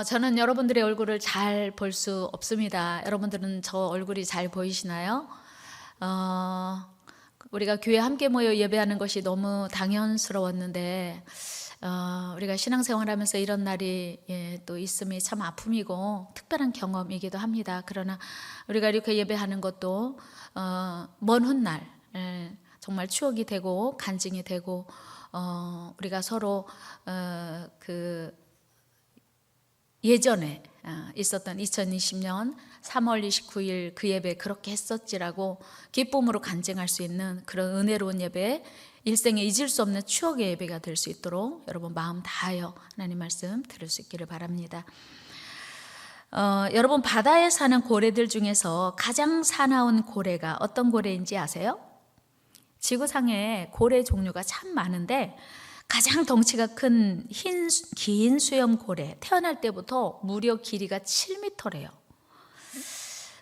저는 여러분들의 얼굴을 잘 볼 수 없습니다. 여러분들은 저 얼굴이 잘 보이시나요? 어, 우리가 교회 함께 모여 예배하는 것이 너무 당연스러웠는데, 우리가 신앙생활하면서 이런 날이 또 있음이 참 아픔이고 특별한 경험이기도 합니다. 그러나 우리가 이렇게 예배하는 것도 먼 훗날 정말 추억이 되고 간증이 되고, 우리가 서로 그 예전에 있었던 2020년 3월 29일 그 예배 그렇게 했었지라고 기쁨으로 간증할 수 있는 그런 은혜로운 예배, 일생에 잊을 수 없는 추억의 예배가 될 수 있도록 여러분 마음 다하여 하나님 말씀 들을 수 있기를 바랍니다. 여러분, 바다에 사는 고래들 중에서 가장 사나운 고래가 어떤 고래인지 아세요? 지구상에 고래 종류가 참 많은데 가장 덩치가 큰 긴 수염 고래, 태어날 때부터 무려 길이가 7m래요.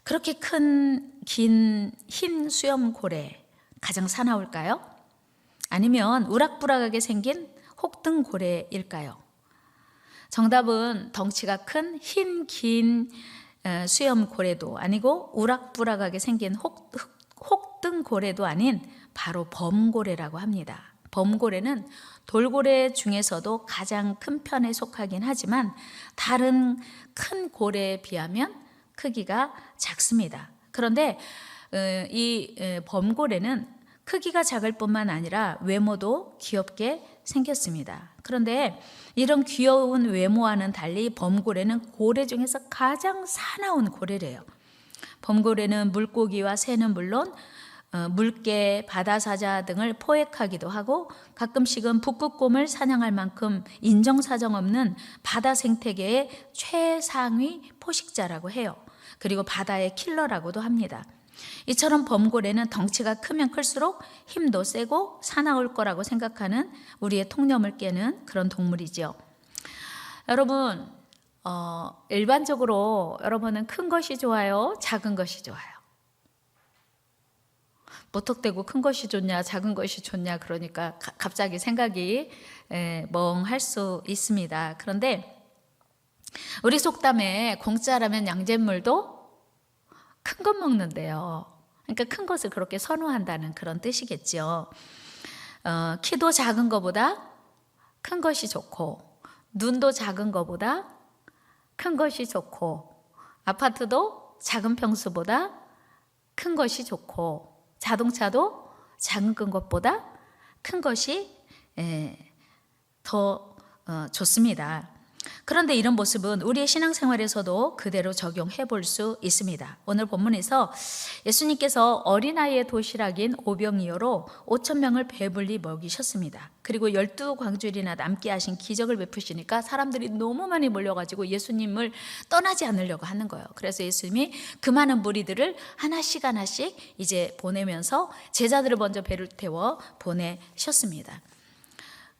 그렇게 큰 긴 흰 수염 고래 가장 사나울까요? 아니면 우락부락하게 생긴 혹등 고래일까요? 정답은 덩치가 큰 긴 수염 고래도 아니고 우락부락하게 생긴 혹등 고래도 아닌 바로 범고래라고 합니다. 범고래는 돌고래 중에서도 가장 큰 편에 속하긴 하지만 다른 큰 고래에 비하면 크기가 작습니다. 그런데 이 범고래는 크기가 작을 뿐만 아니라 외모도 귀엽게 생겼습니다. 그런데 이런 귀여운 외모와는 달리 범고래는 고래 중에서 가장 사나운 고래래요. 범고래는 물고기와 새는 물론 물개, 바다사자 등을 포획하기도 하고 가끔씩은 북극곰을 사냥할 만큼 인정사정 없는 바다 생태계의 최상위 포식자라고 해요. 그리고 바다의 킬러라고도 합니다. 이처럼 범고래는 덩치가 크면 클수록 힘도 세고 사나울 거라고 생각하는 우리의 통념을 깨는 그런 동물이죠. 여러분, 일반적으로 여러분은 큰 것이 좋아요? 작은 것이 좋아요? 무턱대고 큰 것이 좋냐 작은 것이 좋냐 그러니까 갑자기 생각이 멍할 수 있습니다. 그런데 우리 속담에 공짜라면 양잿물도 큰 것 먹는데요. 그러니까 큰 것을 그렇게 선호한다는 그런 뜻이겠죠. 키도 작은 것보다 큰 것이 좋고, 눈도 작은 것보다 큰 것이 좋고, 아파트도 작은 평수보다 큰 것이 좋고, 자동차도 작은 것보다 큰 것이 더 좋습니다. 그런데 이런 모습은 우리의 신앙생활에서도 그대로 적용해 볼 수 있습니다. 오늘 본문에서 예수님께서 어린아이의 도시락인 오병이어로 5,000명을 배불리 먹이셨습니다. 그리고 12광주일이나 남게 하신 기적을 베푸시니까 사람들이 너무 많이 몰려가지고 예수님을 떠나지 않으려고 하는 거예요. 그래서 예수님이 그 많은 무리들을 하나씩 이제 보내면서 제자들을 먼저 배를 태워 보내셨습니다.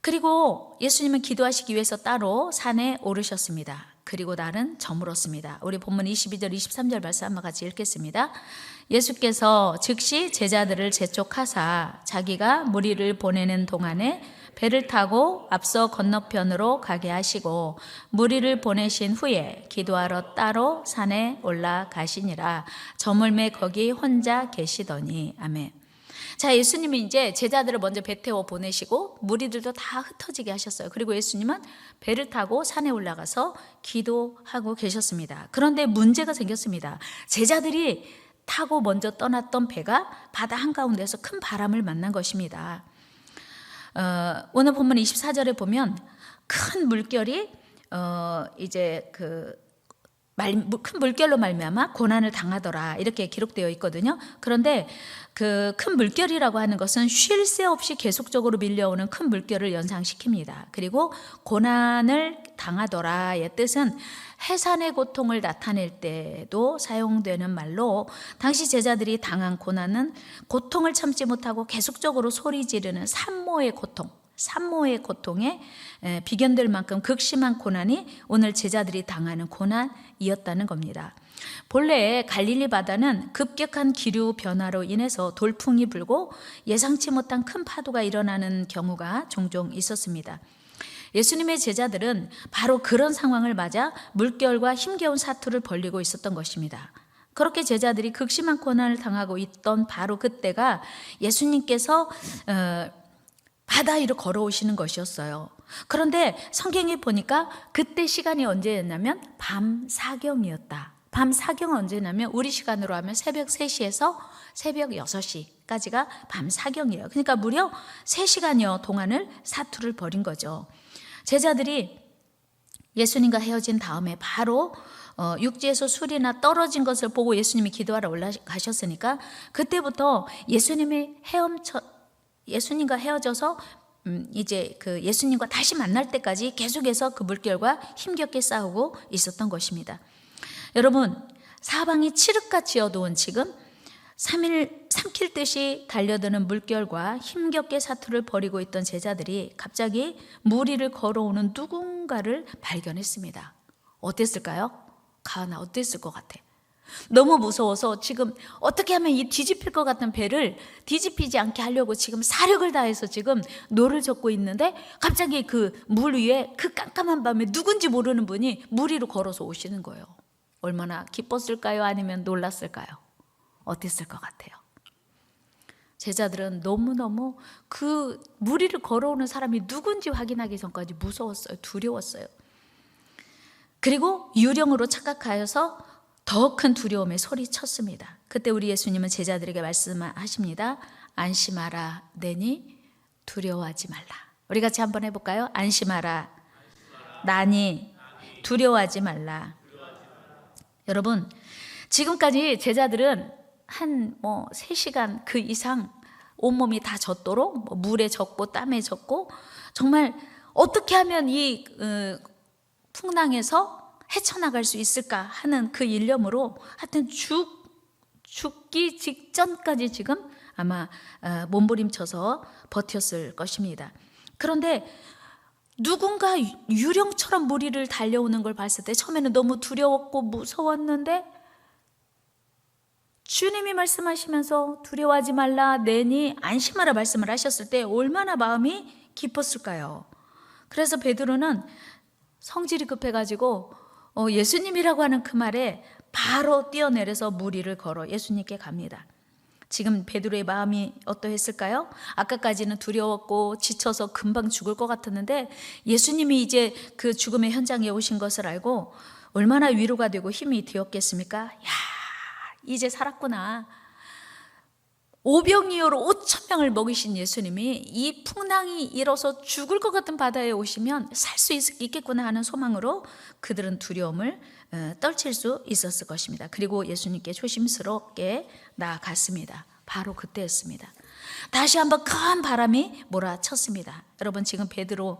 그리고 예수님은 기도하시기 위해서 따로 산에 오르셨습니다. 그리고 날은 저물었습니다. 우리 본문 22절 23절 말씀 한번 같이 읽겠습니다. 예수께서 즉시 제자들을 재촉하사 자기가 무리를 보내는 동안에 배를 타고 앞서 건너편으로 가게 하시고 무리를 보내신 후에 기도하러 따로 산에 올라가시니라. 저물매 거기 혼자 계시더니. 아멘. 자, 예수님이 이제 제자들을 먼저 배 태워 보내시고 무리들도 다 흩어지게 하셨어요. 그리고 예수님은 배를 타고 산에 올라가서 기도하고 계셨습니다. 그런데 문제가 생겼습니다. 제자들이 타고 먼저 떠났던 배가 바다 한가운데서 큰 바람을 만난 것입니다. 오늘 본문 24절에 보면 큰 물결이 이제 큰 물결로 말미암아 고난을 당하더라 이렇게 기록되어 있거든요. 그런데 그 큰 물결이라고 하는 것은 쉴 새 없이 계속적으로 밀려오는 큰 물결을 연상시킵니다. 그리고 고난을 당하더라의 뜻은 해산의 고통을 나타낼 때도 사용되는 말로 당시 제자들이 당한 고난은 고통을 참지 못하고 계속적으로 소리 지르는 산모의 고통에 비견될 만큼 극심한 고난이 오늘 제자들이 당하는 고난이었다는 겁니다. 본래 갈릴리 바다는 급격한 기류 변화로 인해서 돌풍이 불고 예상치 못한 큰 파도가 일어나는 경우가 종종 있었습니다. 예수님의 제자들은 바로 그런 상황을 맞아 물결과 힘겨운 사투를 벌이고 있었던 것입니다. 그렇게 제자들이 극심한 고난을 당하고 있던 바로 그때가 예수님께서 바다 위로 걸어오시는 것이었어요. 그런데 성경에 보니까 그때 시간이 언제였냐면 밤 사경이었다. 밤 사경은 언제냐면 우리 시간으로 하면 새벽 3시에서 새벽 6시까지가 밤 사경이에요. 그러니까 무려 3시간여 동안을 사투를 벌인 거죠. 제자들이 예수님과 헤어진 다음에 바로 육지에서 술이나 떨어진 것을 보고 예수님이 기도하러 올라가셨으니까 그때부터 예수님과 헤어져서 이제 그 예수님과 다시 만날 때까지 계속해서 그 물결과 힘겹게 싸우고 있었던 것입니다. 여러분, 사방이 칠흑같이 어두운 지금 삼킬 듯이 달려드는 물결과 힘겹게 사투를 벌이고 있던 제자들이 갑자기 물 위를 걸어오는 누군가를 발견했습니다. 어땠을까요? 가은아, 어땠을 것 같아? 너무 무서워서 지금 어떻게 하면 이 뒤집힐 것 같은 배를 뒤집히지 않게 하려고 지금 사력을 다해서 지금 노를 젓고 있는데 갑자기 그 물 위에 그 깜깜한 밤에 누군지 모르는 분이 물 위로 걸어서 오시는 거예요. 얼마나 기뻤을까요? 아니면 놀랐을까요? 어땠을 것 같아요? 제자들은 너무너무 그 물 위를 걸어오는 사람이 누군지 확인하기 전까지 무서웠어요. 두려웠어요. 그리고 유령으로 착각하여서 더 큰 두려움에 소리쳤습니다. 그때 우리 예수님은 제자들에게 말씀하십니다. 안심하라 내니 두려워하지 말라. 우리 같이 한번 해볼까요? 안심하라 나니 두려워하지 말라. 여러분, 지금까지 제자들은 한 3시간 그 이상 온몸이 다 젖도록 물에 젖고 땀에 젖고 정말 어떻게 하면 이 풍랑에서 헤쳐나갈 수 있을까 하는 그 일념으로 하여튼 죽기 직전까지 지금 아마 몸부림쳐서 버텼을 것입니다. 그런데 누군가 유령처럼 물 위를 달려오는 걸 봤을 때 처음에는 너무 두려웠고 무서웠는데 주님이 말씀하시면서 두려워하지 말라 내니 안심하라 말씀을 하셨을 때 얼마나 마음이 깊었을까요? 그래서 베드로는 성질이 급해가지고 예수님이라고 하는 그 말에 바로 뛰어내려서 물 위를 걸어 예수님께 갑니다. 지금 베드로의 마음이 어떠했을까요? 아까까지는 두려웠고 지쳐서 금방 죽을 것 같았는데 예수님이 이제 그 죽음의 현장에 오신 것을 알고 얼마나 위로가 되고 힘이 되었겠습니까? 야, 이제 살았구나. 오병이어로 5,000명을 먹이신 예수님이 이 풍랑이 일어서 죽을 것 같은 바다에 오시면 살 수 있겠구나 하는 소망으로 그들은 두려움을 떨칠 수 있었을 것입니다. 그리고 예수님께 조심스럽게 나아갔습니다. 바로 그때였습니다. 다시 한번 큰 바람이 몰아쳤습니다. 여러분, 지금 베드로의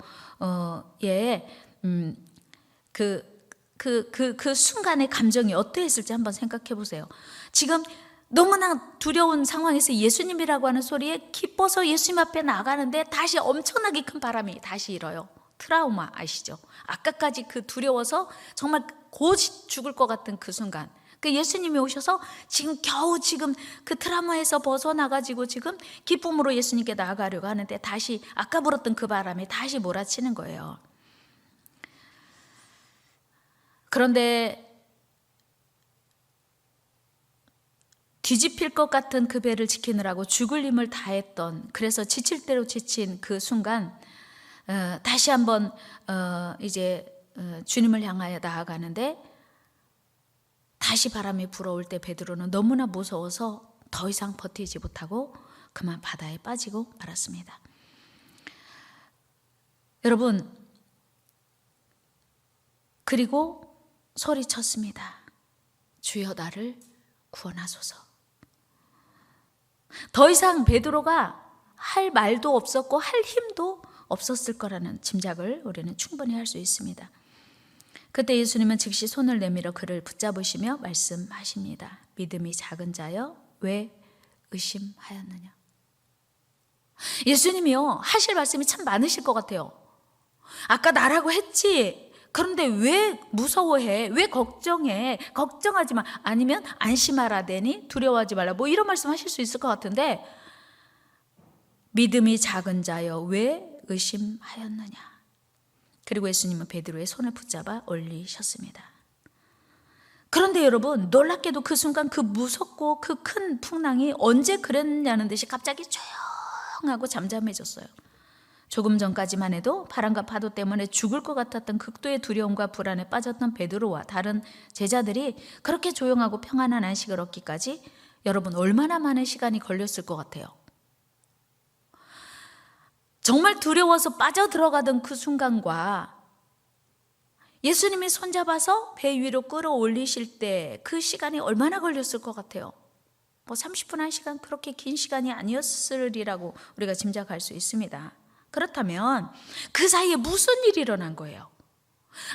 그 순간의 감정이 어떠했을지 한번 생각해 보세요. 지금 너무나 두려운 상황에서 예수님이라고 하는 소리에 기뻐서 예수님 앞에 나가는데 다시 엄청나게 큰 바람이 다시 일어요. 트라우마 아시죠? 아까까지 그 두려워서 정말 곧 죽을 것 같은 그 순간, 그 예수님이 오셔서 지금 겨우 지금 그 트라우마에서 벗어나가지고 지금 기쁨으로 예수님께 나아가려고 하는데 다시 아까 불었던 그 바람이 다시 몰아치는 거예요. 그런데 뒤집힐 것 같은 그 배를 지키느라고 죽을 힘을 다했던, 그래서 지칠 대로 지친 그 순간 다시 한번 이제 주님을 향하여 나아가는데 다시 바람이 불어올 때 베드로는 너무나 무서워서 더 이상 버티지 못하고 그만 바다에 빠지고 말았습니다. 여러분, 그리고 소리쳤습니다. 주여 나를 구원하소서. 더 이상 베드로가 할 말도 없었고 할 힘도 없었을 거라는 짐작을 우리는 충분히 할 수 있습니다. 그때 예수님은 즉시 손을 내밀어 그를 붙잡으시며 말씀하십니다. 믿음이 작은 자여 왜 의심하였느냐. 예수님이요 하실 말씀이 참 많으실 것 같아요. 아까 나라고 했지. 그런데 왜 무서워해? 왜 걱정해? 걱정하지 마. 아니면 안심하라 되니 두려워하지 말라. 뭐 이런 말씀 하실 수 있을 것 같은데 믿음이 작은 자여 왜 의심하였느냐. 그리고 예수님은 베드로의 손을 붙잡아 올리셨습니다. 그런데 여러분, 놀랍게도 그 순간 그 무섭고 그 큰 풍랑이 언제 그랬냐는 듯이 갑자기 조용하고 잠잠해졌어요. 조금 전까지만 해도 바람과 파도 때문에 죽을 것 같았던 극도의 두려움과 불안에 빠졌던 베드로와 다른 제자들이 그렇게 조용하고 평안한 안식을 얻기까지 여러분 얼마나 많은 시간이 걸렸을 것 같아요. 정말 두려워서 빠져들어가던 그 순간과 예수님이 손잡아서 배 위로 끌어올리실 때 그 시간이 얼마나 걸렸을 것 같아요. 뭐 30분, 1시간 그렇게 긴 시간이 아니었으리라고 우리가 짐작할 수 있습니다. 그렇다면 그 사이에 무슨 일이 일어난 거예요?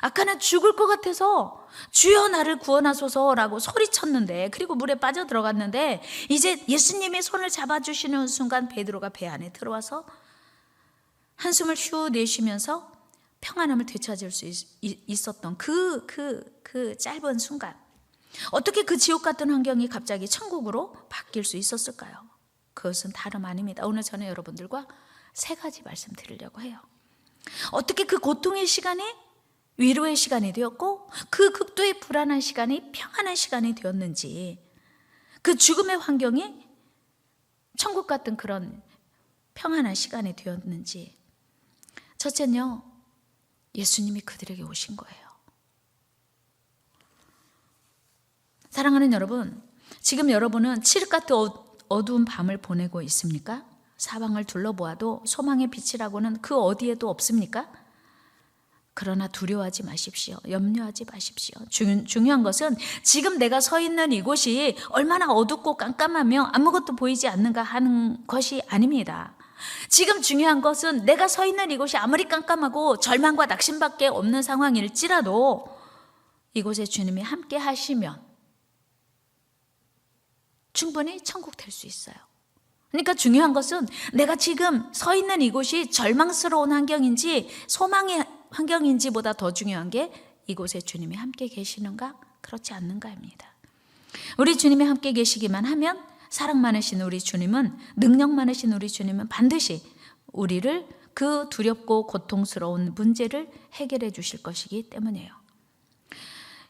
아까는 죽을 것 같아서 주여 나를 구원하소서라고 소리쳤는데, 그리고 물에 빠져들어갔는데, 이제 예수님이 손을 잡아주시는 순간 베드로가 배 안에 들어와서 한숨을 휴 내쉬면서 평안함을 되찾을 수 있었던 그 짧은 순간, 어떻게 그 지옥 같은 환경이 갑자기 천국으로 바뀔 수 있었을까요? 그것은 다름 아닙니다. 오늘 저는 여러분들과 3가지 말씀드리려고 해요. 어떻게 그 고통의 시간이 위로의 시간이 되었고, 그 극도의 불안한 시간이 평안한 시간이 되었는지, 그 죽음의 환경이 천국 같은 그런 평안한 시간이 되었는지. 첫째는요, 예수님이 그들에게 오신 거예요. 사랑하는 여러분, 지금 여러분은 칠흑 같은 어두운 밤을 보내고 있습니까? 사방을 둘러보아도 소망의 빛이라고는 그 어디에도 없습니까? 그러나 두려워하지 마십시오. 염려하지 마십시오. 중요한 것은 지금 내가 서 있는 이곳이 얼마나 어둡고 깜깜하며 아무것도 보이지 않는가 하는 것이 아닙니다. 지금 중요한 것은 내가 서 있는 이곳이 아무리 깜깜하고 절망과 낙심밖에 없는 상황일지라도 이곳에 주님이 함께 하시면 충분히 천국 될 수 있어요. 그러니까 중요한 것은 내가 지금 서 있는 이곳이 절망스러운 환경인지 소망의 환경인지보다 더 중요한 게 이곳에 주님이 함께 계시는가 그렇지 않는가입니다. 우리 주님이 함께 계시기만 하면, 사랑 많으신 우리 주님은, 능력 많으신 우리 주님은 반드시 우리를 그 두렵고 고통스러운 문제를 해결해 주실 것이기 때문이에요.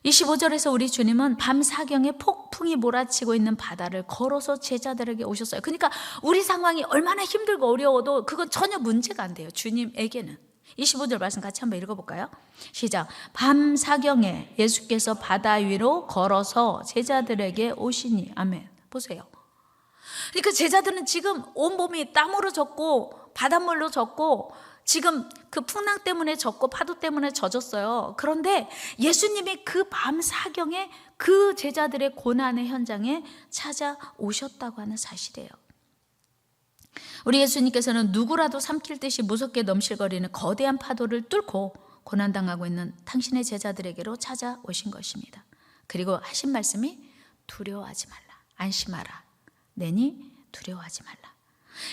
25절에서 우리 주님은 밤 사경에 폭풍이 몰아치고 있는 바다를 걸어서 제자들에게 오셨어요. 그러니까 우리 상황이 얼마나 힘들고 어려워도 그건 전혀 문제가 안 돼요, 주님에게는. 25절 말씀 같이 한번 읽어볼까요? 시작. 밤 사경에 예수께서 바다 위로 걸어서 제자들에게 오시니. 아멘. 보세요. 그러니까 제자들은 지금 온몸이 땀으로 젖고 바닷물로 젖고 지금 그 풍랑 때문에 젖고 파도 때문에 젖었어요. 그런데 예수님이 그 밤 사경에 그 제자들의 고난의 현장에 찾아오셨다고 하는 사실이에요. 우리 예수님께서는 누구라도 삼킬 듯이 무섭게 넘실거리는 거대한 파도를 뚫고 고난당하고 있는 당신의 제자들에게로 찾아오신 것입니다. 그리고 하신 말씀이 두려워하지 말라, 안심하라, 내니 두려워하지 말라.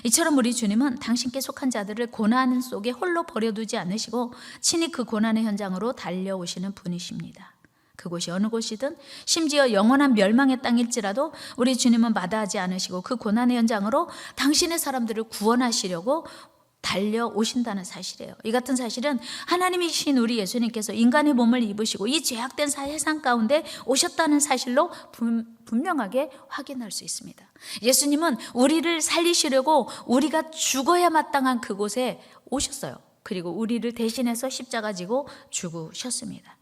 이처럼 우리 주님은 당신께 속한 자들을 고난 속에 홀로 버려두지 않으시고 친히 그 고난의 현장으로 달려오시는 분이십니다. 그곳이 어느 곳이든, 심지어 영원한 멸망의 땅일지라도 우리 주님은 마다하지 않으시고 그 고난의 현장으로 당신의 사람들을 구원하시려고 달려오신다는 사실이에요. 이 같은 사실은 하나님이신 우리 예수님께서 인간의 몸을 입으시고 이 죄악된 세상 가운데 오셨다는 사실로 분명하게 확인할 수 있습니다. 예수님은 우리를 살리시려고 우리가 죽어야 마땅한 그곳에 오셨어요. 그리고 우리를 대신해서 십자가 지고 죽으셨습니다.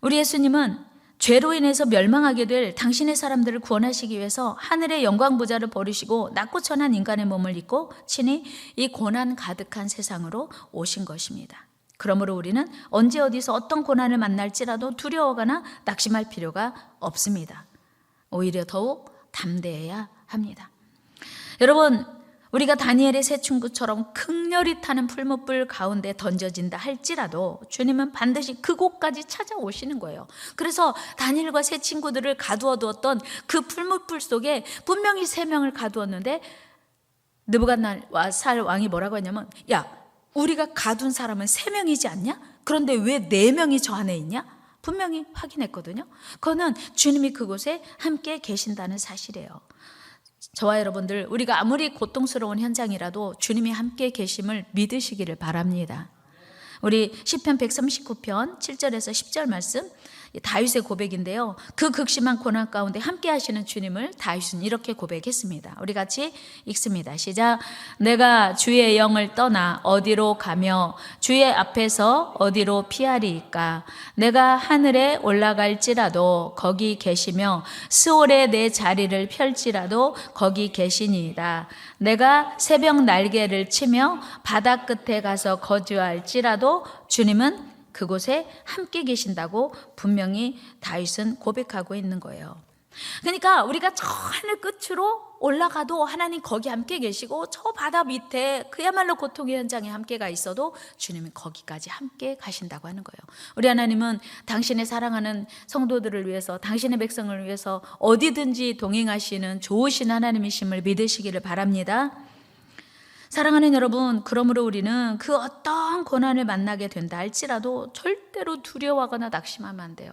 우리 예수님은 죄로 인해서 멸망하게 될 당신의 사람들을 구원하시기 위해서 하늘의 영광 보좌를 버리시고 낮고 천한 인간의 몸을 입고 친히 이 고난 가득한 세상으로 오신 것입니다. 그러므로 우리는 언제 어디서 어떤 고난을 만날지라도 두려워하거나 낙심할 필요가 없습니다. 오히려 더욱 담대해야 합니다. 여러분, 우리가 다니엘의 세 친구처럼 극렬히 타는 풀무불 가운데 던져진다 할지라도 주님은 반드시 그곳까지 찾아오시는 거예요. 그래서 다니엘과 세 친구들을 가두어두었던 그 풀무불 속에 분명히 3명을 가두었는데 느부갓네살 왕이 뭐라고 했냐면, 야, 우리가 가둔 사람은 3명이지 않냐? 그런데 왜 4명이 저 안에 있냐? 분명히 확인했거든요. 그거는 주님이 그곳에 함께 계신다는 사실이에요. 저와 여러분들, 우리가 아무리 고통스러운 현장이라도 주님이 함께 계심을 믿으시기를 바랍니다. 우리 시편 139편 7절에서 10절 말씀, 다윗의 고백인데요. 그 극심한 고난 가운데 함께 하시는 주님을 다윗은 이렇게 고백했습니다. 우리 같이 읽습니다. 시작. 내가 주의 영을 떠나 어디로 가며 주의 앞에서 어디로 피하리이까. 내가 하늘에 올라갈지라도 거기 계시며 스올에 내 자리를 펼지라도 거기 계시니이다. 내가 새벽 날개를 치며 바다 끝에 가서 거주할지라도 주님은 그곳에 함께 계신다고 분명히 다윗은 고백하고 있는 거예요. 그러니까 우리가 저 하늘 끝으로 올라가도 하나님 거기 함께 계시고, 저 바다 밑에 그야말로 고통의 현장에 함께가 있어도 주님은 거기까지 함께 가신다고 하는 거예요. 우리 하나님은 당신의 사랑하는 성도들을 위해서, 당신의 백성을 위해서 어디든지 동행하시는 좋으신 하나님이심을 믿으시기를 바랍니다. 사랑하는 여러분, 그러므로 우리는 그 어떤 고난을 만나게 된다 할지라도 절대로 두려워하거나 낙심하면 안 돼요.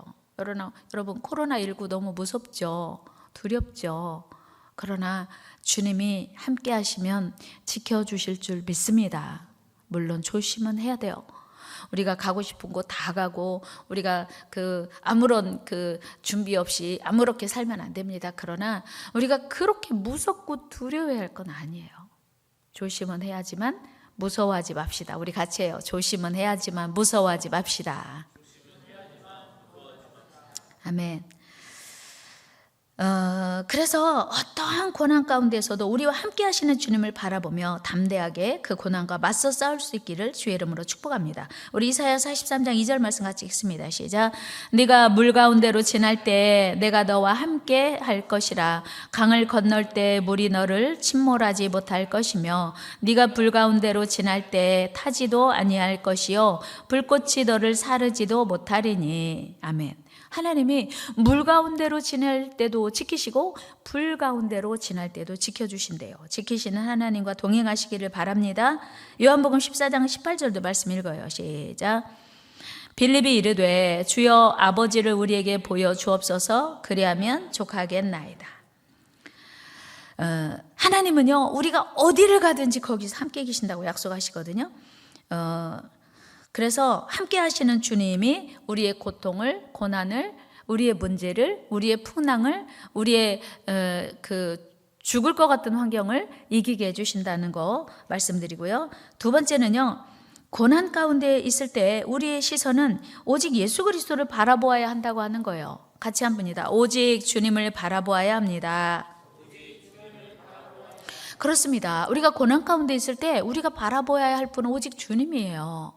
여러분, 코로나19 너무 무섭죠? 두렵죠? 그러나 주님이 함께 하시면 지켜주실 줄 믿습니다. 물론 조심은 해야 돼요. 우리가 가고 싶은 곳 다 가고, 우리가 아무런 준비 없이 아무렇게 살면 안 됩니다. 그러나 우리가 그렇게 무섭고 두려워할 건 아니에요. 조심은 해야지만 무서워하지 맙시다. 우리 같이 해요. 조심은 해야지만 무서워하지 맙시다. 아멘. 그래서 어떠한 고난 가운데서도 우리와 함께 하시는 주님을 바라보며 담대하게 그 고난과 맞서 싸울 수 있기를 주의 이름으로 축복합니다. 우리 이사야 43장 2절 말씀 같이 읽습니다. 시작. 네가 물 가운데로 지날 때 내가 너와 함께 할 것이라. 강을 건널 때 물이 너를 침몰하지 못할 것이며 네가 불 가운데로 지날 때 타지도 아니할 것이요 불꽃이 너를 사르지도 못하리니. 아멘. 하나님이 물 가운데로 지날 때도 지키시고 불 가운데로 지날 때도 지켜주신대요. 지키시는 하나님과 동행하시기를 바랍니다. 요한복음 14장 18절도 말씀 읽어요. 시작. 빌립이 이르되 주여 아버지를 우리에게 보여 주옵소서. 그리하면 족하겠나이다. 하나님은요, 우리가 어디를 가든지 거기서 함께 계신다고 약속하시거든요. 그래서 함께 하시는 주님이 우리의 고통을, 고난을, 우리의 문제를, 우리의 풍랑을, 우리의 죽을 것 같은 환경을 이기게 해주신다는 거 말씀드리고요. 두 번째는요, 고난 가운데 있을 때 우리의 시선은 오직 예수 그리스도를 바라보아야 한다고 하는 거예요. 같이 한 분이다. 오직 주님을 바라보아야 합니다. 그렇습니다. 우리가 고난 가운데 있을 때 우리가 바라보아야 할 분은 오직 주님이에요.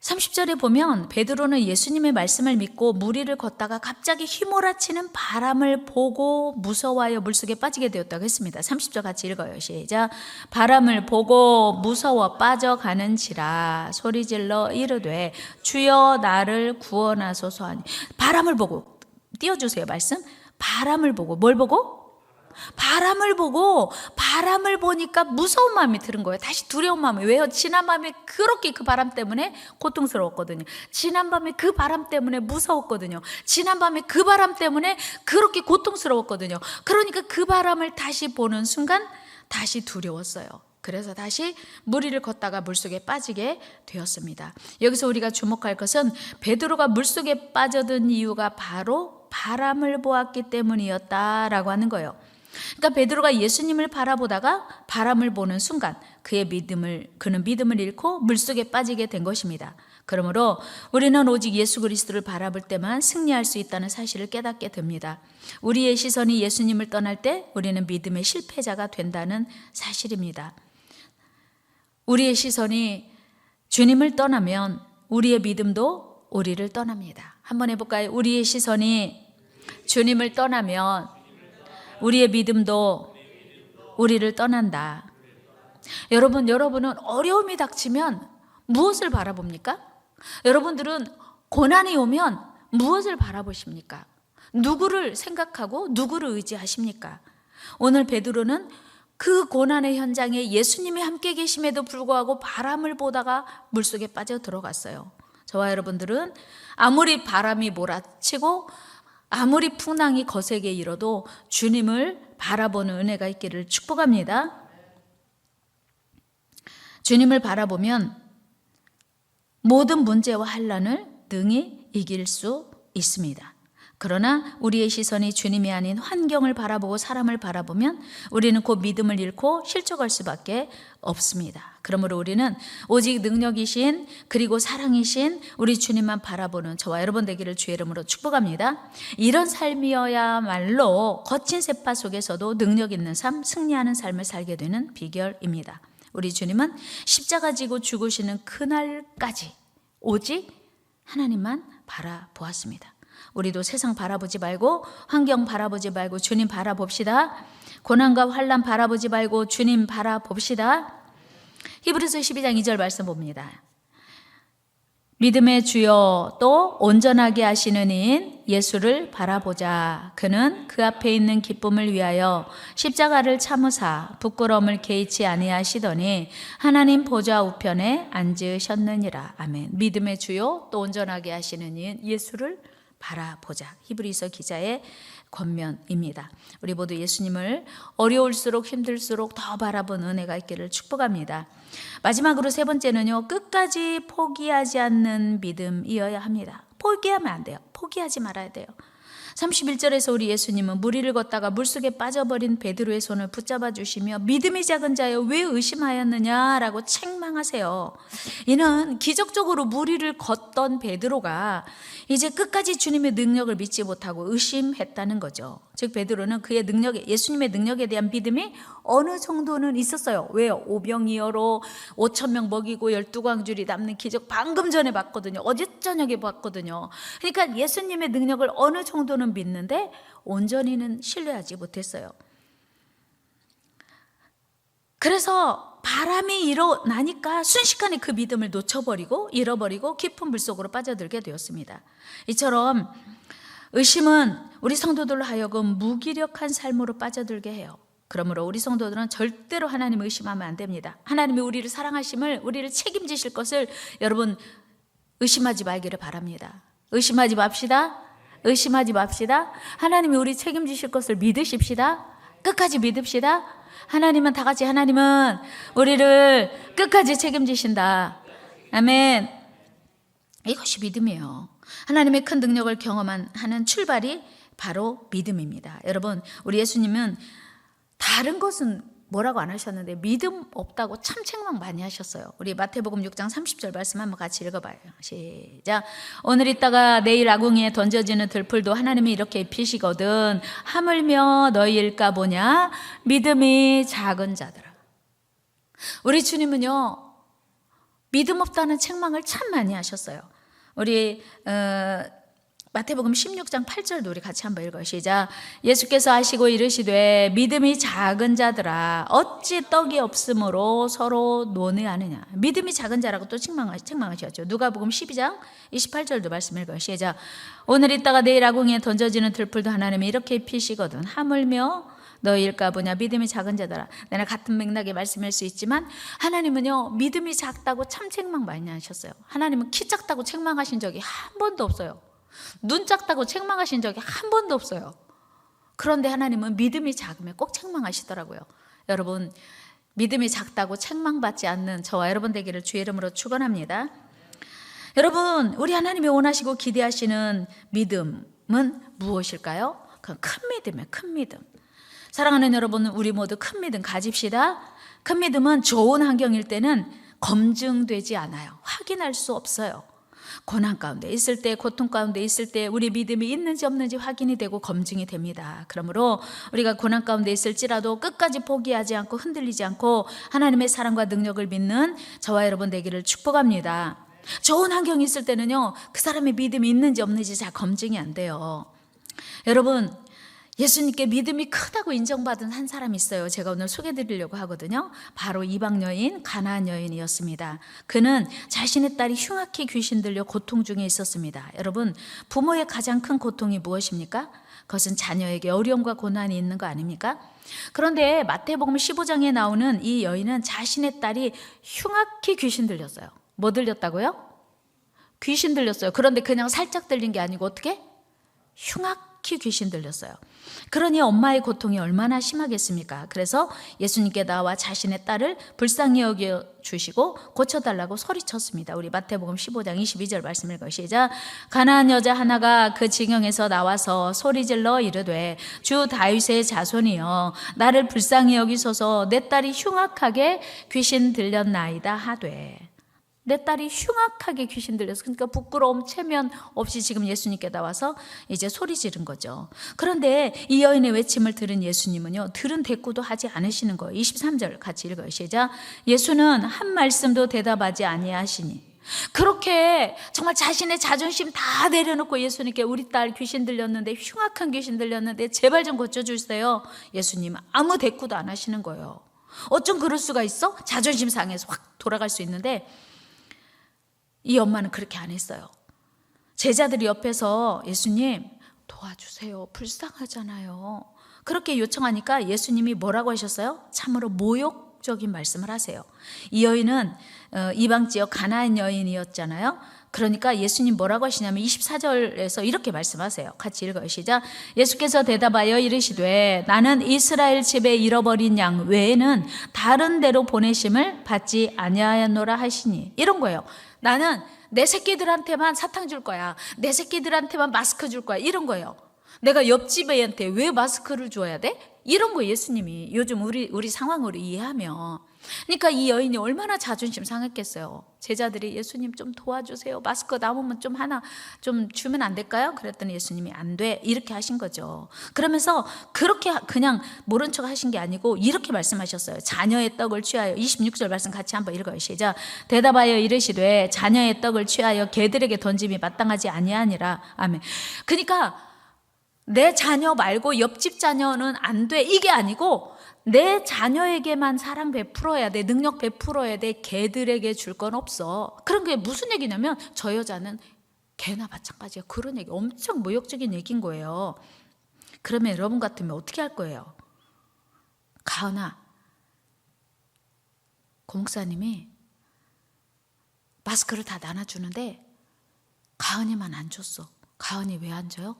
30절에 보면 베드로는 예수님의 말씀을 믿고 물 위를 걷다가 갑자기 휘몰아치는 바람을 보고 무서워하여 물속에 빠지게 되었다고 했습니다. 30절 같이 읽어요. 시작. 바람을 보고 무서워 빠져가는지라 소리질러 이르되 주여 나를 구원하소서 하니. 바람을 보고, 띄워주세요 말씀. 바람을 보고, 뭘 보고? 바람을 보고, 바람을 보니까 무서운 마음이 드는 거예요. 다시 두려운 마음이. 왜요? 지난밤에 그렇게 그 바람 때문에 고통스러웠거든요. 지난밤에 그 바람 때문에 무서웠거든요. 지난밤에 그 바람 때문에 그렇게 고통스러웠거든요. 그러니까 그 바람을 다시 보는 순간 다시 두려웠어요. 그래서 다시 물 위를 걷다가 물속에 빠지게 되었습니다. 여기서 우리가 주목할 것은 베드로가 물속에 빠져든 이유가 바로 바람을 보았기 때문이었다라고 하는 거예요. 그러니까 베드로가 예수님을 바라보다가 바람을 보는 순간 그는 믿음을 잃고 물속에 빠지게 된 것입니다. 그러므로 우리는 오직 예수 그리스도를 바라볼 때만 승리할 수 있다는 사실을 깨닫게 됩니다. 우리의 시선이 예수님을 떠날 때 우리는 믿음의 실패자가 된다는 사실입니다. 우리의 시선이 주님을 떠나면 우리의 믿음도 우리를 떠납니다. 한번 해볼까요? 우리의 시선이 주님을 떠나면 우리의 믿음도 우리를 떠난다. 여러분은 어려움이 닥치면 무엇을 바라봅니까? 여러분들은 고난이 오면 무엇을 바라보십니까? 누구를 생각하고 누구를 의지하십니까? 오늘 베드로는 그 고난의 현장에 예수님이 함께 계심에도 불구하고 바람을 보다가 물속에 빠져 들어갔어요. 저와 여러분들은 아무리 바람이 몰아치고 아무리 풍랑이 거세게 일어도 주님을 바라보는 은혜가 있기를 축복합니다. 주님을 바라보면 모든 문제와 환난을 능히 이길 수 있습니다. 그러나 우리의 시선이 주님이 아닌 환경을 바라보고 사람을 바라보면 우리는 곧 믿음을 잃고 실족할 수밖에 없습니다. 그러므로 우리는 오직 능력이신 그리고 사랑이신 우리 주님만 바라보는 저와 여러분 되기를 주의 이름으로 축복합니다. 이런 삶이어야말로 거친 세파 속에서도 능력 있는 삶, 승리하는 삶을 살게 되는 비결입니다. 우리 주님은 십자가 지고 죽으시는 그날까지 오직 하나님만 바라보았습니다. 우리도 세상 바라보지 말고 환경 바라보지 말고 주님 바라봅시다. 고난과 환난 바라보지 말고 주님 바라봅시다. 히브리서 12장 2절 말씀 봅니다. 믿음의 주여 또 온전하게 하시는 이인 예수를 바라보자. 그는 그 앞에 있는 기쁨을 위하여 십자가를 참으사 부끄러움을 개의치 아니하시더니 하나님 보좌 우편에 앉으셨느니라. 아멘. 믿음의 주여 또 온전하게 하시는 이인 예수를 바라보자. 히브리서 기자의 권면입니다. 우리 모두 예수님을 어려울수록 힘들수록 더 바라보는 은혜가 있기를 축복합니다. 마지막으로 세 번째는요, 끝까지 포기하지 않는 믿음이어야 합니다. 포기하면 안 돼요. 포기하지 말아야 돼요. 31절에서 우리 예수님은 물 위를 걷다가 물속에 빠져버린 베드로의 손을 붙잡아 주시며 믿음이 작은 자여 왜 의심하였느냐라고 책망하세요. 이는 기적적으로 물 위를 걷던 베드로가 이제 끝까지 주님의 능력을 믿지 못하고 의심했다는 거죠. 즉 베드로는 그의 능력에, 예수님의 능력에 대한 믿음이 어느 정도는 있었어요. 왜요? 오병이어로 5,000명 먹이고 12광줄이 남는 기적 방금 전에 봤거든요. 어제 저녁에 봤거든요. 그러니까 예수님의 능력을 어느 정도는 믿는데 온전히는 신뢰하지 못했어요. 그래서 바람이 일어나니까 순식간에 그 믿음을 놓쳐버리고 잃어버리고 깊은 물속으로 빠져들게 되었습니다. 이처럼 의심은 우리 성도들로 하여금 무기력한 삶으로 빠져들게 해요. 그러므로 우리 성도들은 절대로 하나님을 의심하면 안 됩니다. 하나님이 우리를 사랑하심을, 우리를 책임지실 것을 여러분 의심하지 말기를 바랍니다. 의심하지 맙시다. 의심하지 맙시다. 하나님이 우리 책임지실 것을 믿으십시다. 끝까지 믿읍시다. 하나님은 다 같이 하나님은 우리를 끝까지 책임지신다. 아멘. 이것이 믿음이에요. 하나님의 큰 능력을 경험하는 출발이 바로 믿음입니다. 여러분, 우리 예수님은 다른 것은 뭐라고 안 하셨는데 믿음 없다고 참 책망 많이 하셨어요. 우리 마태복음 6장 30절 말씀 한번 같이 읽어봐요. 시작. 오늘 있다가 내일 아궁이에 던져지는 들풀도 하나님이 이렇게 입히시거든 하물며 너희일까 보냐 믿음이 작은 자들아. 우리 주님은요 믿음 없다는 책망을 참 많이 하셨어요. 우리 마태복음 16장 8절도 우리 같이 한번 읽어요. 시작. 예수께서 하시고 이르시되 믿음이 작은 자들아 어찌 떡이 없으므로 서로 논의하느냐. 믿음이 작은 자라고 또 책망하셨죠. 누가복음 12장 28절도 말씀 읽어요. 시작. 오늘 있다가 내일 아궁이에 던져지는 들풀도 하나님이 이렇게 입히시거든 하물며 너희일까 보냐 믿음이 작은 자들아. 내가 같은 맥락의 말씀일 수 있지만 하나님은요 믿음이 작다고 참 책망 많이 하셨어요. 하나님은 키 작다고 책망하신 적이 한 번도 없어요. 눈 작다고 책망하신 적이 한 번도 없어요. 그런데 하나님은 믿음이 작으면 꼭 책망하시더라고요. 여러분 믿음이 작다고 책망받지 않는 저와 여러분 되기를 주의 이름으로 축원합니다. 여러분 우리 하나님이 원하시고 기대하시는 믿음은 무엇일까요? 그건 큰 믿음이에요. 큰 믿음. 사랑하는 여러분 우리 모두 큰 믿음 가집시다. 큰 믿음은 좋은 환경일 때는 검증되지 않아요. 확인할 수 없어요. 고난 가운데 있을 때, 고통 가운데 있을 때 우리 믿음이 있는지 없는지 확인이 되고 검증이 됩니다. 그러므로 우리가 고난 가운데 있을지라도 끝까지 포기하지 않고 흔들리지 않고 하나님의 사랑과 능력을 믿는 저와 여러분 되기를 축복합니다. 좋은 환경이 있을 때는요 그 사람의 믿음이 있는지 없는지 잘 검증이 안 돼요. 여러분 예수님께 믿음이 크다고 인정받은 한 사람이 있어요. 제가 오늘 소개해드리려고 하거든요. 바로 이방 여인 가나안 여인이었습니다. 그는 자신의 딸이 흉악히 귀신 들려 고통 중에 있었습니다. 여러분 부모의 가장 큰 고통이 무엇입니까? 그것은 자녀에게 어려움과 고난이 있는 거 아닙니까? 그런데 마태복음 15장에 나오는 이 여인은 자신의 딸이 흉악히 귀신 들렸어요. 뭐 들렸다고요? 귀신 들렸어요. 그런데 그냥 살짝 들린 게 아니고 어떻게? 흉악히 흉악히 귀신 들렸어요. 그러니 엄마의 고통이 얼마나 심하겠습니까? 그래서 예수님께 나와 자신의 딸을 불쌍히 여겨 주시고 고쳐달라고 소리쳤습니다. 우리 마태복음 15장 22절 말씀 읽어 시작. 가나안 여자 하나가 그 지경에서 나와서 소리질러 이르되 주 다윗의 자손이여 나를 불쌍히 여기소서 내 딸이 흉악하게 귀신 들렸나이다 하되. 내 딸이 흉악하게 귀신 들려서 그러니까 부끄러움, 체면 없이 지금 예수님께 나와서 이제 소리 지른 거죠. 그런데 이 여인의 외침을 들은 예수님은요, 들은 대꾸도 하지 않으시는 거예요. 23절 같이 읽어요. 시작. 예수는 한 말씀도 대답하지 아니하시니. 그렇게 정말 자신의 자존심 다 내려놓고 예수님께 우리 딸 귀신 들렸는데, 흉악한 귀신 들렸는데 제발 좀 고쳐주세요. 예수님은 아무 대꾸도 안 하시는 거예요. 어쩜 그럴 수가 있어? 자존심 상해서 확 돌아갈 수 있는데 이 엄마는 그렇게 안 했어요. 제자들이 옆에서 예수님 도와주세요. 불쌍하잖아요. 그렇게 요청하니까 예수님이 뭐라고 하셨어요? 참으로 모욕적인 말씀을 하세요. 이 여인은 이방 지역 가나안 여인이었잖아요. 그러니까 예수님 뭐라고 하시냐면 24절에서 이렇게 말씀하세요. 같이 읽어요. 시작. 예수께서 대답하여 이르시되 나는 이스라엘 집에 잃어버린 양 외에는 다른 데로 보내심을 받지 아니하였노라 하시니. 이런 거예요. 나는 내 새끼들한테만 사탕 줄 거야. 내 새끼들한테만 마스크 줄 거야. 이런 거예요. 내가 옆집 애한테 왜 마스크를 줘야 돼? 이런 거 예수님이 요즘 우리 상황으로 이해하면. 그러니까 이 여인이 얼마나 자존심 상했겠어요. 제자들이 예수님 좀 도와주세요. 마스크 남으면 좀 하나 좀 주면 안 될까요? 그랬더니 예수님이 안 돼. 이렇게 하신 거죠. 그러면서 그렇게 그냥 모른 척 하신 게 아니고 이렇게 말씀하셨어요. 자녀의 떡을 취하여. 26절 말씀 같이 한번 읽어요. 시작. 대답하여 이르시되 자녀의 떡을 취하여 개들에게 던짐이 마땅하지 아니하니라. 아멘. 그러니까 내 자녀 말고 옆집 자녀는 안 돼. 이게 아니고 내 자녀에게만 사랑 베풀어야 돼. 능력 베풀어야 돼. 개들에게 줄 건 없어. 그런 게 무슨 얘기냐면 저 여자는 개나 마찬가지야. 그런 얘기. 엄청 모욕적인 얘기인 거예요. 그러면 여러분 같으면 어떻게 할 거예요? 가은아, 고목사님이 마스크를 다 나눠주는데 가은이만 안 줬어. 가은이 왜 안 줘요?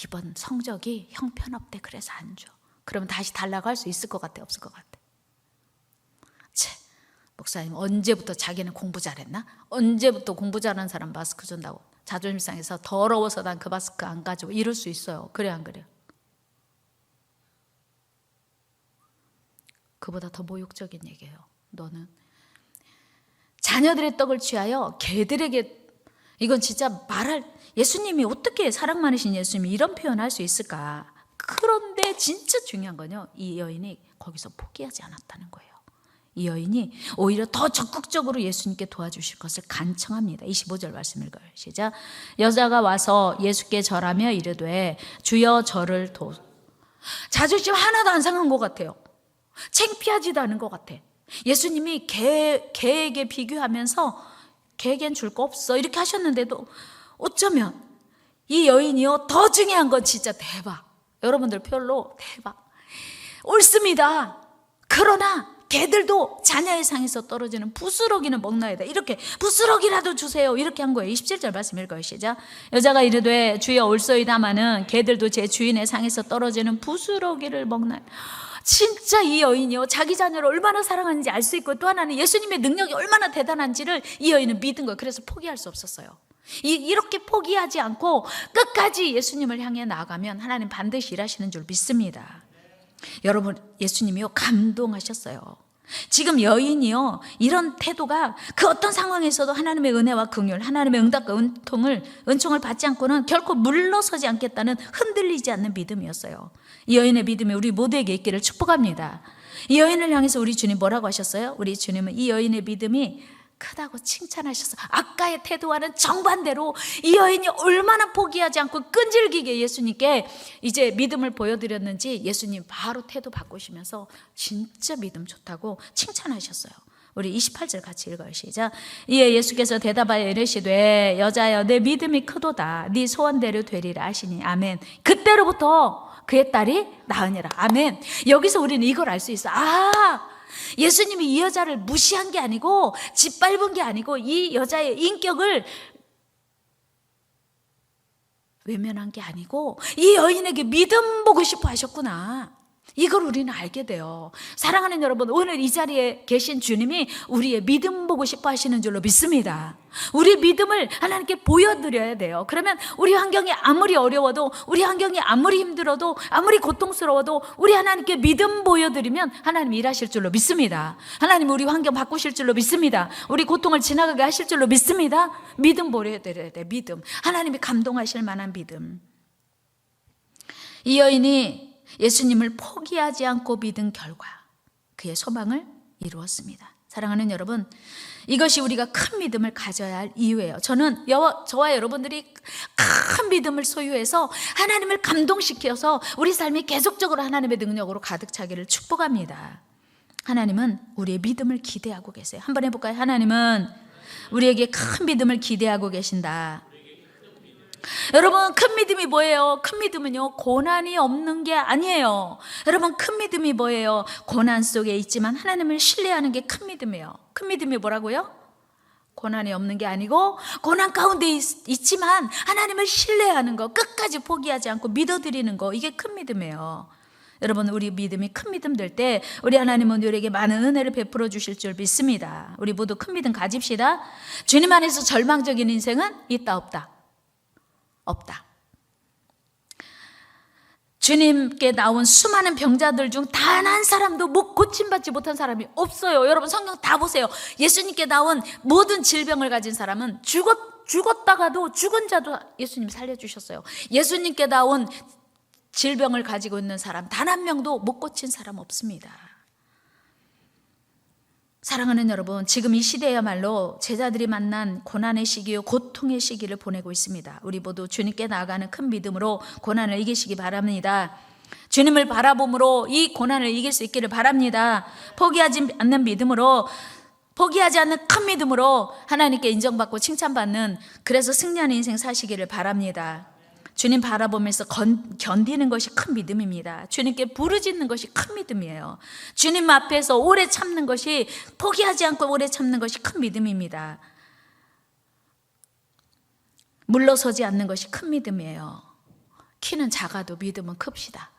이번 성적이 형편없대. 그래서 안 줘. 그러면 다시 달라고 할 수 있을 것 같아? 없을 것 같아? 목사님 언제부터 자기는 공부 잘했나? 언제부터 공부 잘하는 사람 마스크 준다고 자존심 상해서 더러워서 난 그 마스크 안 가지고 이럴 수 있어요. 그래 안 그래요? 그보다 더 모욕적인 얘기예요. 너는 자녀들의 떡을 취하여 개들에게. 이건 진짜 예수님이 어떻게 사랑 많으신 예수님이 이런 표현할 수 있을까? 그런데 진짜 중요한 건요, 이 여인이 거기서 포기하지 않았다는 거예요. 이 여인이 오히려 더 적극적으로 예수님께 도와주실 것을 간청합니다. 25절 말씀 읽어요. 시작. 여자가 와서 예수께 절하며 이르되 주여 저를 자존심 하나도 안 상한 것 같아요. 창피하지도 않은 것 같아. 예수님이 개에게 비교하면서 개에겐 줄 거 없어 이렇게 하셨는데도 어쩌면 이 여인이요, 더 중요한 건 진짜 대박. 여러분들 별로 대박. 옳습니다. 그러나 개들도 자녀의 상에서 떨어지는 부스러기는 먹나이다. 이렇게 부스러기라도 주세요. 이렇게 한 거예요. 27절 말씀 읽어요. 시작. 여자가 이르되 주여 옳소이다마는 개들도 제 주인의 상에서 떨어지는 부스러기를 먹나이다. 진짜 이 여인이요, 자기 자녀를 얼마나 사랑하는지 알 수 있고 또 하나는 예수님의 능력이 얼마나 대단한지를 이 여인은 믿은 거예요. 그래서 포기할 수 없었어요. 이렇게 포기하지 않고 끝까지 예수님을 향해 나아가면 하나님 반드시 일하시는 줄 믿습니다. 여러분, 예수님이요 감동하셨어요. 지금 여인이요, 이런 태도가 그 어떤 상황에서도 하나님의 은혜와 긍휼, 하나님의 응답과 은총을 받지 않고는 결코 물러서지 않겠다는 흔들리지 않는 믿음이었어요. 이 여인의 믿음이 우리 모두에게 있기를 축복합니다. 이 여인을 향해서 우리 주님 뭐라고 하셨어요? 우리 주님은 이 여인의 믿음이 크다고 칭찬하셨어요. 아까의 태도와는 정반대로 이 여인이 얼마나 포기하지 않고 끈질기게 예수님께 이제 믿음을 보여드렸는지 예수님 바로 태도 바꾸시면서 진짜 믿음 좋다고 칭찬하셨어요. 우리 28절 같이 읽어요. 시작. 이에 예수께서 대답하여 이르시되 여자여 내 믿음이 크도다. 네 소원대로 되리라 하시니. 아멘. 그때로부터 그의 딸이 나으니라. 아멘. 여기서 우리는 이걸 알 수 있어. 예수님이 이 여자를 무시한 게 아니고 짓밟은 게 아니고 이 여자의 인격을 외면한 게 아니고 이 여인에게 믿음 보고 싶어 하셨구나. 이걸 우리는 알게 돼요. 사랑하는 여러분, 오늘 이 자리에 계신 주님이 우리의 믿음 보고 싶어 하시는 줄로 믿습니다. 우리 믿음을 하나님께 보여드려야 돼요. 그러면 우리 환경이 아무리 어려워도, 우리 환경이 아무리 힘들어도, 아무리 고통스러워도 우리 하나님께 믿음 보여드리면 하나님 일하실 줄로 믿습니다. 하나님 우리 환경 바꾸실 줄로 믿습니다. 우리 고통을 지나가게 하실 줄로 믿습니다. 믿음 보여드려야 돼. 믿음. 하나님이 감동하실 만한 믿음. 이 여인이 예수님을 포기하지 않고 믿은 결과 그의 소망을 이루었습니다. 사랑하는 여러분, 이것이 우리가 큰 믿음을 가져야 할 이유예요. 저와 여러분들이 큰 믿음을 소유해서 하나님을 감동시켜서 우리 삶이 계속적으로 하나님의 능력으로 가득 차기를 축복합니다. 하나님은 우리의 믿음을 기대하고 계세요. 한번 해볼까요? 하나님은 우리에게 큰 믿음을 기대하고 계신다. 여러분, 큰 믿음이 뭐예요? 큰 믿음은요, 고난이 없는 게 아니에요. 여러분, 큰 믿음이 뭐예요? 고난 속에 있지만 하나님을 신뢰하는 게 큰 믿음이에요. 큰 믿음이 뭐라고요? 고난이 없는 게 아니고 고난 가운데 있지만 하나님을 신뢰하는 거, 끝까지 포기하지 않고 믿어드리는 거, 이게 큰 믿음이에요. 여러분, 우리 믿음이 큰 믿음 될 때 우리 하나님은 우리에게 많은 은혜를 베풀어 주실 줄 믿습니다. 우리 모두 큰 믿음 가집시다. 주님 안에서 절망적인 인생은 있다 없다? 없다. 주님께 나온 수많은 병자들 중 단 한 사람도 고침받지 못한 사람이 없어요. 여러분, 성경 다 보세요. 예수님께 나온 모든 질병을 가진 사람은 죽었다가도 죽은 자도 예수님이 살려주셨어요. 예수님께 나온 질병을 가지고 있는 사람 단 한 명도 못 고친 사람 없습니다. 사랑하는 여러분, 지금 이 시대야말로 제자들이 만난 고난의 시기요, 고통의 시기를 보내고 있습니다. 우리 모두 주님께 나아가는 큰 믿음으로 고난을 이기시기 바랍니다. 주님을 바라봄으로 이 고난을 이길 수 있기를 바랍니다. 포기하지 않는 믿음으로, 포기하지 않는 큰 믿음으로 하나님께 인정받고 칭찬받는, 그래서 승리하는 인생 사시기를 바랍니다. 주님 바라보면서 견디는 것이 큰 믿음입니다. 주님께 부르짖는 것이 큰 믿음이에요. 주님 앞에서 오래 참는 것이, 포기하지 않고 오래 참는 것이 큰 믿음입니다. 물러서지 않는 것이 큰 믿음이에요. 키는 작아도 믿음은 큽시다.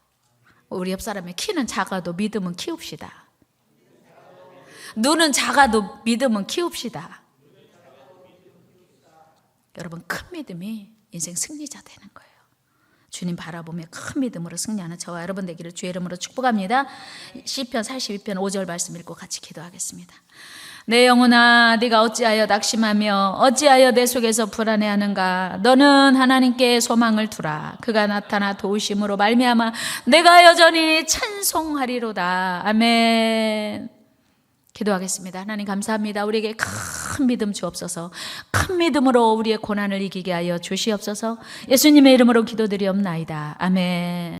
우리 옆 사람의 키는 작아도 믿음은 키웁시다. 눈은 작아도 믿음은 키웁시다. 여러분, 큰 믿음이 인생 승리자 되는 거예요. 주님 바라보며 큰 믿음으로 승리하는 저와 여러분 되기를 주의 이름으로 축복합니다. 시편 42편 5절 말씀 읽고 같이 기도하겠습니다. 내 영혼아, 네가 어찌하여 낙심하며 어찌하여 내 속에서 불안해하는가? 너는 하나님께 소망을 두라. 그가 나타나 도우심으로 말미암아 내가 여전히 찬송하리로다. 아멘. 기도하겠습니다. 하나님 감사합니다. 우리에게 큰 믿음 주옵소서. 큰 믿음으로 우리의 고난을 이기게 하여 주시옵소서. 예수님의 이름으로 기도드리옵나이다. 아멘.